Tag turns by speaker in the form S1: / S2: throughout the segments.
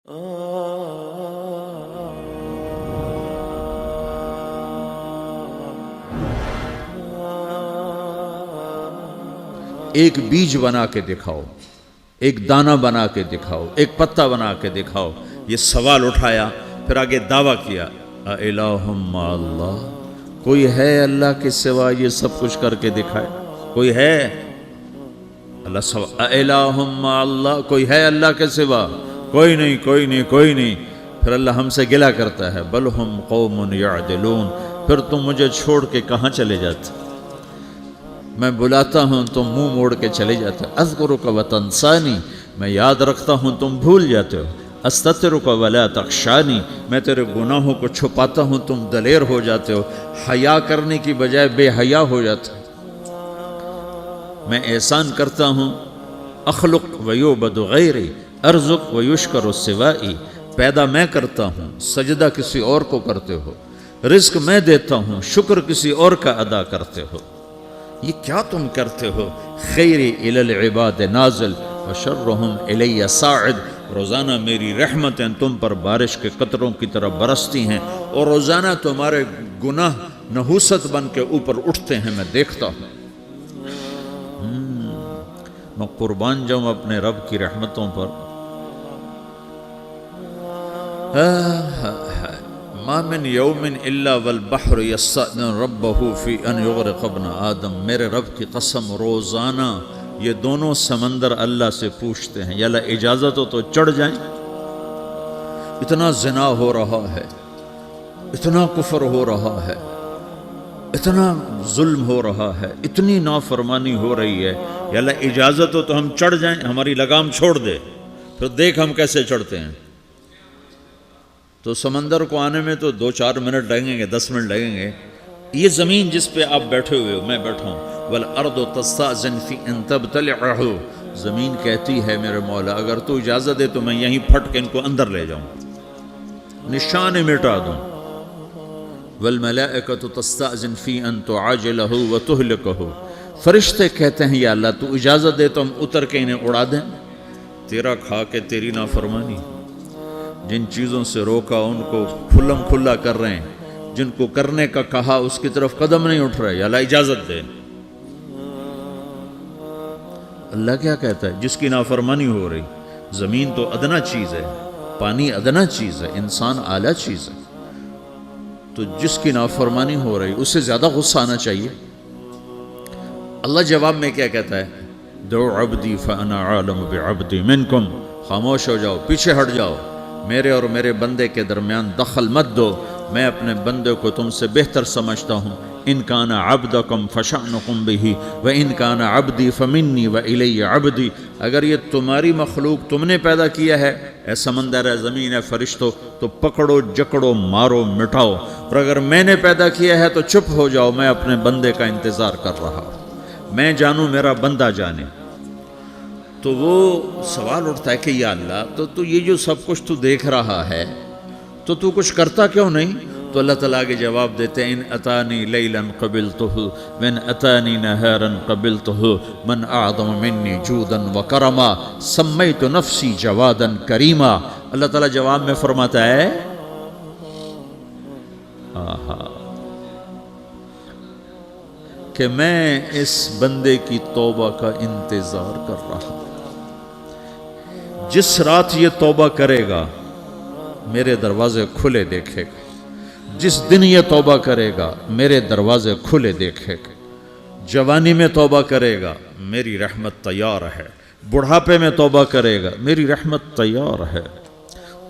S1: ایک بیج بنا کے دکھاؤ، ایک دانہ بنا کے دکھاؤ، ایک پتا بنا کے دکھاؤ. یہ سوال اٹھایا، پھر آگے دعویٰ کیا اِلَٰهٌ مَّعَ اللَّهِ، کوئی ہے اللہ کے سوا یہ سب کچھ کر کے دکھائے؟ کوئی ہے؟ اللہ سوا اِلَٰهٌ مَّعَ اللَّهِ، کوئی ہے اللہ کے سوا؟ کوئی نہیں، کوئی نہیں، کوئی نہیں. پھر اللہ ہم سے گلہ کرتا ہے بل ہم قوم یعدلون، پھر تم مجھے چھوڑ کے کہاں چلے جاتے؟ میں بلاتا ہوں تم منہ موڑ کے چلے جاتے ہو. اذکرک وتنسانی، میں یاد رکھتا ہوں تم بھول جاتے ہو. استترک ولا تخشانی، میں تیرے گناہوں کو چھپاتا ہوں تم دلیر ہو جاتے ہو. حیا کرنے کی بجائے بے حیا ہو جاتے ہو. میں احسان کرتا ہوں، اخلق ویعبد غیری، ارزق ویشکر سوائی، پیدا میں کرتا ہوں، سجدہ کسی اور کو کرتے ہو. رزق میں دیتا ہوں، شکر کسی اور کا ادا کرتے ہو. یہ کیا تم کرتے ہو؟ خیری الی العباد نازل وشرہم الی صاعد، روزانہ میری رحمتیں تم پر بارش کے قطروں کی طرح برستی ہیں، اور روزانہ تمہارے گناہ نحوست بن کے اوپر اٹھتے ہیں، میں دیکھتا ہوں. میں قربان جاؤں اپنے رب کی رحمتوں پر. ما من یوم الا والبحر یستأذن ربہ فی ان یغرق ابن آدم، میرے رب کی قسم روزانہ یہ دونوں سمندر اللہ سے پوچھتے ہیں یا اللہ اجازت ہو تو چڑھ جائیں. اتنا زنا ہو رہا ہے، اتنا کفر ہو رہا ہے، اتنا ظلم ہو رہا ہے، اتنی نافرمانی ہو رہی ہے، یا اللہ اجازت ہو تو ہم چڑھ جائیں، ہماری لگام چھوڑ دے، پھر دیکھ ہم کیسے چڑھتے ہیں. تو سمندر کو آنے میں تو 2-4 منٹ لگیں گے، 10 منٹ لگیں گے. یہ زمین جس پہ آپ بیٹھے ہوئے ہو، میں بیٹھا ہوں، والارض تستأذن فی ان تبتلعہ، زمین کہتی ہے میرے مولا اگر تو اجازت دے تو میں یہیں پھٹ کے ان کو اندر لے جاؤں، نشان مٹا دوں. والملائکۃ تستأذن فی ان تعاجلہ وتہلکہ، فرشتے کہتے ہیں یا اللہ تو اجازت دے تو ہم اتر کے انہیں اڑا دیں. تیرا کھا کے تیری نافرمانی، جن چیزوں سے روکا ان کو کھلم کھلا کر رہے ہیں، جن کو کرنے کا کہا اس کی طرف قدم نہیں اٹھ رہے، یا اللہ اجازت دے. اللہ کیا کہتا ہے؟ جس کی نافرمانی ہو رہی، زمین تو ادنا چیز ہے، پانی ادنا چیز ہے، انسان اعلیٰ چیز ہے، تو جس کی نافرمانی ہو رہی اس سے زیادہ غصہ آنا چاہیے. اللہ جواب میں کیا کہتا ہے؟ دعو عبدی فانا عالم بعبدی منکم، خاموش ہو جاؤ، پیچھے ہٹ جاؤ، میرے اور میرے بندے کے درمیان دخل مت دو، میں اپنے بندے کو تم سے بہتر سمجھتا ہوں. ان کان عبدکم فشأنکم بہ وان کان عبدی فمنی والی عبدی، اگر یہ تمہاری مخلوق تم نے پیدا کیا ہے، اے سمندر ہے، زمین ہے، فرشتوں، تو پکڑو جکڑو مارو مٹاؤ، اور اگر میں نے پیدا کیا ہے تو چپ ہو جاؤ، میں اپنے بندے کا انتظار کر رہا ہوں، میں جانوں میرا بندہ جانے. تو وہ سوال اٹھتا ہے کہ یا اللہ تو یہ جو سب کچھ تو دیکھ رہا ہے تو کچھ کرتا کیوں نہیں؟ تو اللہ تعالیٰ کے جواب دیتے ہیں ان اتانی لیلا قبلتہ من اتانی نہارا قبلتہ من اعظم منی جودا وکرما سمیت نفسی جوادا کریما. اللہ تعالیٰ جواب میں فرماتا ہے کہ میں اس بندے کی توبہ کا انتظار کر رہا ہوں. جس رات یہ توبہ کرے گا میرے دروازے کھلے دیکھے گا، جس دن یہ توبہ کرے گا میرے دروازے کھلے دیکھے گا. جوانی میں توبہ کرے گا میری رحمت تیار ہے، بڑھاپے میں توبہ کرے گا میری رحمت تیار ہے.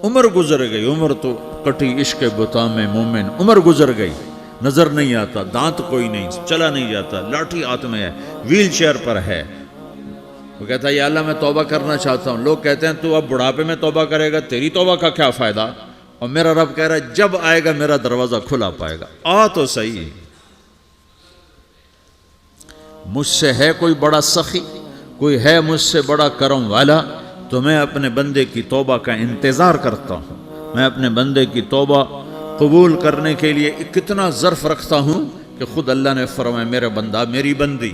S1: عمر گزر گئی، عمر تو کٹی عشق بتا میں مومن، عمر گزر گئی، نظر نہیں آتا، دانت کوئی نہیں، چلا نہیں جاتا، لاٹھی ہاتھ میں ہے، ویل چیئر پر ہے. وہ کہتا ہے یا اللہ میں توبہ کرنا چاہتا ہوں. لوگ کہتے ہیں تو اب بڑھاپے میں توبہ کرے گا، تیری توبہ کا کیا فائدہ؟ اور میرا رب کہہ رہا ہے جب آئے گا میرا دروازہ کھلا پائے گا. آ تو صحیح، مجھ سے ہے کوئی بڑا سخی، کوئی ہے مجھ سے بڑا کرم والا، تو میں اپنے بندے کی توبہ کا انتظار کرتا ہوں. میں اپنے بندے کی توبہ قبول کرنے کے لیے کتنا ظرف رکھتا ہوں کہ خود اللہ نے فرمایا میرے بندہ میری بندی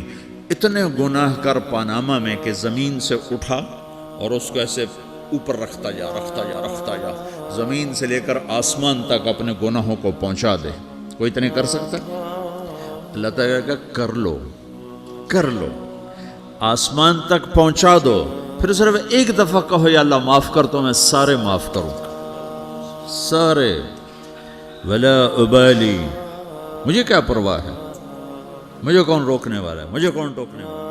S1: اتنے گناہ کر پاناما میں کہ زمین سے اٹھا اور اس کو ایسے اوپر رکھتا جا زمین سے لے کر آسمان تک اپنے گناہوں کو پہنچا دے. کوئی تو نہیں کر سکتا. اللہ تعالیٰ کا کر لو آسمان تک پہنچا دو. پھر صرف ایک دفعہ کہو یا اللہ معاف کر تو میں سارے معاف کروں سارے. ولا ابالی, مجھے کیا پرواہ ہے, مجھے کون روکنے والا ہے, مجھے کون ٹوکنے والا ہے.